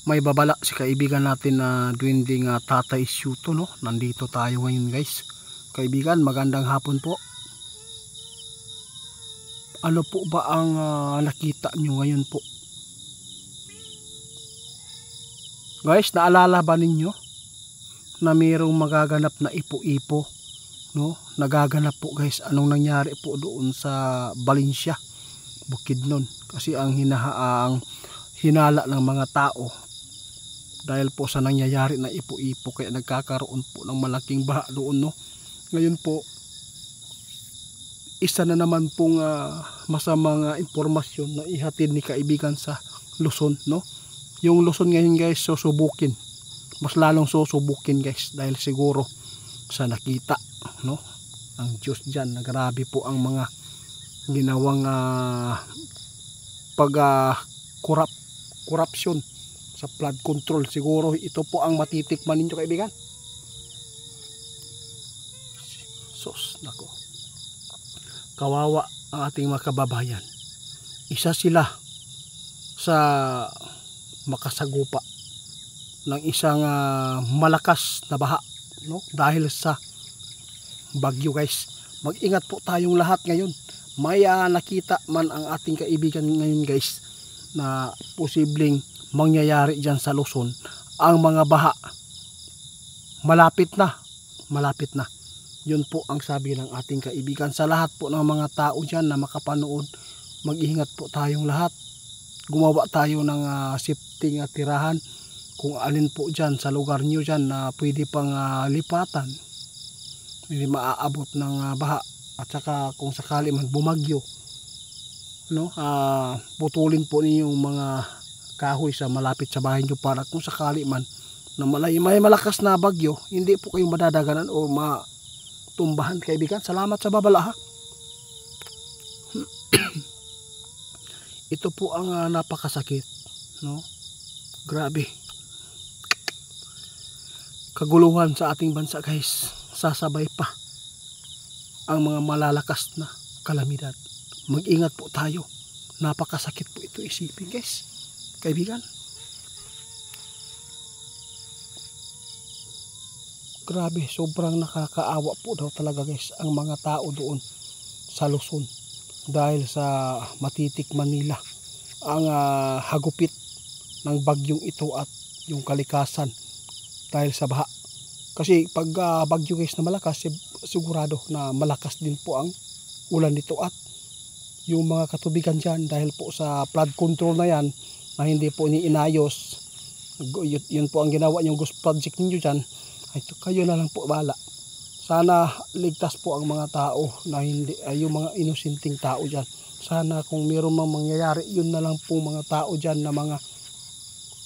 May babala si kaibigan natin na duwinding Tatay Syuto, no? Nandito tayo ngayon guys. Kaibigan, magandang hapon po. Ano po ba ang nakita nyo ngayon po? Guys, naalala ba ninyo na mayroong magaganap na ipo-ipo, no? Nagaganap po guys. Anong nangyari po doon sa Valencia, Bukidnon? Kasi ang hinala ng mga tao dahil po sa nangyayari na ipo-ipo, kaya nagkakaroon po ng malaking baha doon, no? Ngayon po, isa na naman pong masamang impormasyon na ihatid ni kaibigan sa Luzon, no? Yung Luzon ngayon guys, susubukin, mas lalong susubukin guys, dahil siguro sa nakita, no, ang Diyos dyan na grabe po ang mga ginawang korupsyon sa flood control. Siguro ito po ang matitikman ninyo kaibigan. Sos, nako, kawawa ang ating mga kababayan. Isa sila sa makasagupa ng isang malakas na baha, no, dahil sa bagyo guys. Mag-ingat po tayong lahat ngayon. May nakita man ang ating kaibigan ngayon guys na posibleng mangyayari dyan sa Luzon. Ang mga baha malapit na. Yun po ang sabi ng ating kaibigan. Sa lahat po ng mga tao dyan na makapanood, mag-ingat po tayong lahat. Gumawa tayo ng safety tirahan kung alin po dyan sa lugar nyo dyan na pwede pang lipatan, hindi maaabot ng baha. At saka kung sakali man bumagyo, no, putulin po ninyong mga kahoy sa malapit sa bahay nyo para kung sakali man na may malakas na bagyo, hindi po kayong madadaganan o matumbahan kaibigan. Salamat sa babala ha. Ito po ang napakasakit, no? Grabe. Kaguluhan sa ating bansa guys. Sasabay pa ang mga malalakas na kalamidad. Mag-ingat po tayo. Napakasakit po ito isipin guys, kaibigan. Grabe, sobrang nakakaawa po daw talaga guys ang mga tao doon sa Luzon dahil sa matitikman nila ang hagupit ng bagyong ito at yung kalikasan dahil sa baha. Kasi pag bagyo guys na malakas, sigurado na malakas din po ang ulan nito at yung mga katubigan dyan dahil po sa flood control na yan na hindi po inayos. Yun po ang ginawa yung ghost project ninyo dyan. Ay, kayo na lang po bala. Sana ligtas po ang mga tao na hindi, yung mga inusinting tao dyan. Sana kung mayroon mang mangyayari, yun na lang po mga tao dyan na mga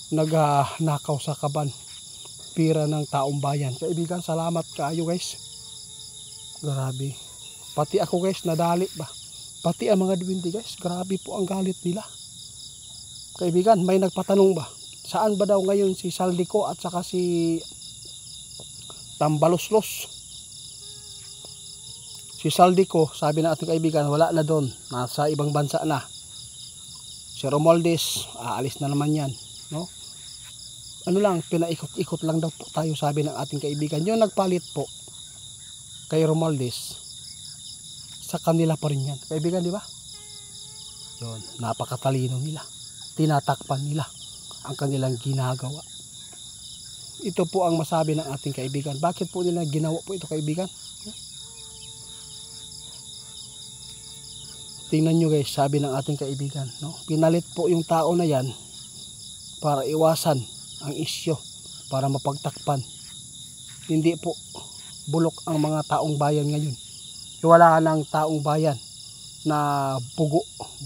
nagnakaw sa kaban pira ng taong bayan. Kaibigan, salamat kayo guys. Grabe. Pati ako guys nadali ba. Pati ang mga duwindi guys, grabe po ang galit nila. Kaibigan, may nagpatanong ba? Saan ba daw ngayon si Saldico at saka si Tambaloslos? Si Saldico, sabi ng ating kaibigan, wala na doon. Nasa ibang bansa na. Si Romualdez, aalis na naman yan, no? Ano lang, pinaikot-ikot lang daw po tayo, sabi ng ating kaibigan. Yung nagpalit po kay Romualdez, sa kanila pa rin yan. Kaibigan, di ba? Yun, napakatalino nila. Tinatakpan nila ang kanilang ginagawa. Ito po ang masabi ng ating kaibigan. Bakit po nila ginawa po ito kaibigan? Tingnan nyo guys, sabi ng ating kaibigan, no? Pinalit po yung tao na yan para iwasan ang isyo, para mapagtakpan. Hindi po bulok ang mga taong bayan ngayon. Wala ng taong bayan na pugo,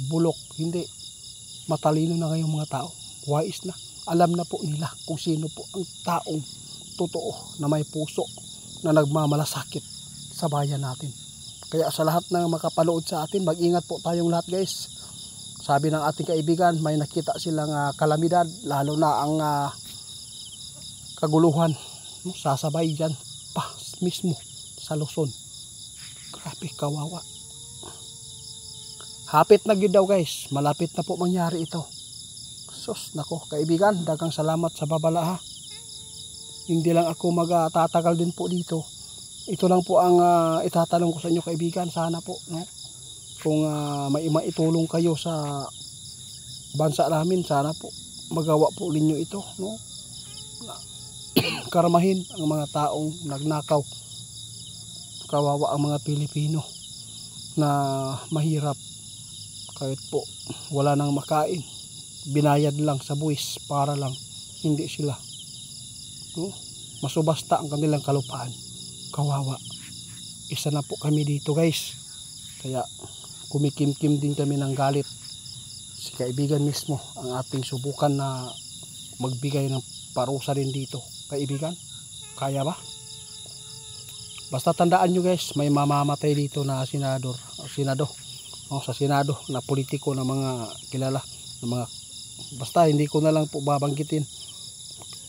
bulok. Hindi. Matalino na ngayong mga tao. Wais na. Alam na po nila kung sino po ang taong totoo na may puso na nagmamalasakit sa bayan natin. Kaya sa lahat ng makapanood sa atin, mag-ingat po tayong lahat guys. Sabi ng ating kaibigan, may nakita silang kalamidad, lalo na ang kaguluhan, no? Sasabay dyan pa mismo sa Luzon. Grabe, kawawa. Hapit na yun daw guys, malapit na po mangyari ito. Sus, nako kaibigan, daghang salamat sa babala ha. Hindi lang ako magtatagal din po dito. Ito lang po ang itatanong ko sa inyo kaibigan. Sana po, no? Kung may maitulong kayo sa bansa namin, sana po magawa po ninyo ito, no? Karamahin ang mga taong nagnakaw. Kawawa ang mga Pilipino na mahirap. Kahit po wala nang makain, binayad lang sa buwis para lang hindi sila, no, masubasta ang kanilang kalupaan. Kawawa. Isa na po kami dito guys, kaya kumikimkim din kami ng galit. Si kaibigan mismo ang ating subukan na magbigay ng parusa din dito. Kaibigan, kaya ba? Basta tandaan nyo guys, may mamamatay dito na senador, sa senado na politiko na mga kilala na mga, basta hindi ko na lang po babanggitin.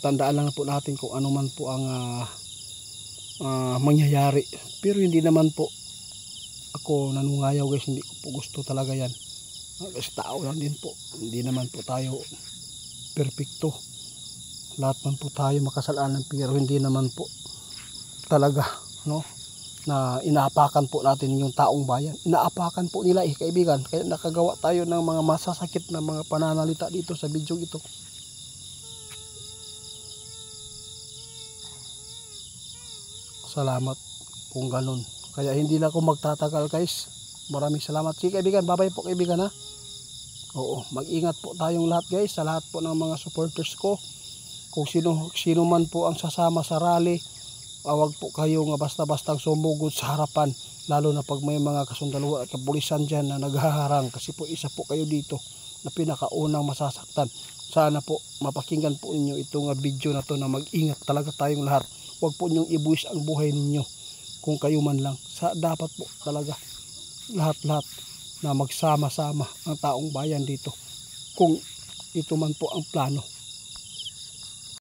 Tandaan lang po natin kung ano man po ang mangyayari. Pero hindi naman po ako nanungayaw guys, hindi ko po gusto talaga yan. Kasi tao lang din po, hindi naman po tayo perfecto. Lahat man po tayo makasalanan, pero hindi naman po talaga, no, na inaapakan po natin yung taong bayan. Inaapakan po nila kaibigan. Kaya nakagawa tayo ng mga masasakit na mga pananalita dito sa video ito. Salamat kung ganun. Kaya hindi na ako magtatagal guys. Maraming salamat. Sige kaibigan, bye bye po kaibigan ha. Oo, mag-ingat po tayong lahat guys, sa lahat po ng mga supporters ko. Kung sino man po ang sasama sa rally, wag po kayo nga basta-bastang sumugod sa harapan, lalo na pag may mga kasundaluhan at kapulisan dyan na naghaharang, kasi po isa po kayo dito na pinakaunang masasaktan. Sana po mapakinggan po ninyo itong video na to, na mag-ingat talaga tayong lahat. Wag po ninyong ibuwis ang buhay ninyo kung kayo man lang. Dapat po talaga lahat-lahat na magsama-sama ang taong bayan dito, kung ito man po ang plano